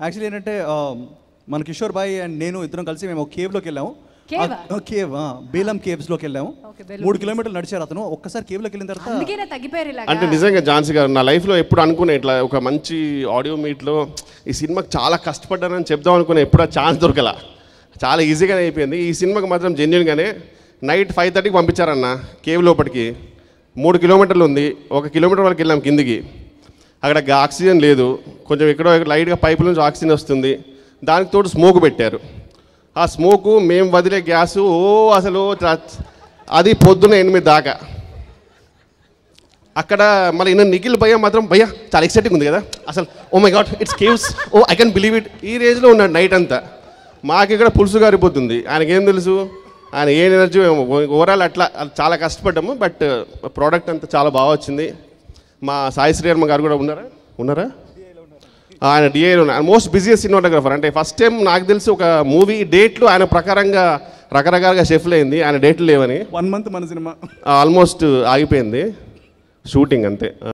Actually ఏంటంటే మన Kishore bye and నేను ఇద్దరం కలిసి మేము ఒక కేవ్లోకి వెళ్ళాము. కేవ్ బేలం కేవ్స్లోకి వెళ్ళాము. 3 కిలోమీటర్లు నడిచారు అతను. ఒక్కసారి కేవ్లోకి వెళ్ళిన తర్వాత అంటే నిజంగా ఝాన్సీ గారు నా లైఫ్లో ఎప్పుడు అనుకునే ఇట్లా ఒక మంచి ఆడియో మీట్లో ఈ సినిమాకి చాలా కష్టపడ్డానని చెప్దాం అనుకునే ఎప్పుడు ఆ ఛాన్స్ దొరకలా. చాలా ఈజీగానే అయిపోయింది. ఈ సినిమాకి మాత్రం జెన్యున్గానే నైట్ 5:30కి పంపించారన్న కేవ్ లోపలికి. 3 కిలోమీటర్లు ఉంది. 1 కిలోమీటర్ వరకు వెళ్ళాం కిందికి. అక్కడ ఆక్సిజన్ లేదు. కొంచెం ఎక్కడో లైట్గా పైపుల నుంచి ఆక్సిజన్ వస్తుంది. దానికి తోడు స్మోక్ పెట్టారు. ఆ స్మోకు మేము వదిలే గ్యాసు అసలు అది పొద్దున్న 8 దాకా. అక్కడ మళ్ళీ నిఖిల్ భయ్య మాత్రం భయ్య చాలా ఎక్సైటింగ్ ఉంది కదా అసలు. Oh my god it's caves, oh I can believe it. ఈ రేంజ్లో ఉన్నాడు నైట్ అంతా. మాకు ఇక్కడ పులుసు గారిపోతుంది. ఆయనకేం తెలుసు, ఆయన ఏ ఎనర్జీ. ఓవరాల్ అట్లా చాలా కష్టపడ్డాము. బట్ ప్రోడక్ట్ అంతా చాలా బాగా వచ్చింది. మా సాయి శ్రీవర్మ గారు కూడా ఉన్నారా ఆయన డిఐలో మోస్ట్ బిజియెస్ట్ సినిమాటోగ్రఫర్. అంటే ఫస్ట్ టైం నాకు తెలిసి ఒక మూవీ డేట్లు ఆయన ప్రకారంగా రకరకాలుగా షెఫ్లు అయింది. ఆయన డేట్లు లేవని 1 మంత్ మన సినిమా ఆల్మోస్ట్ ఆగిపోయింది షూటింగ్ అంతే.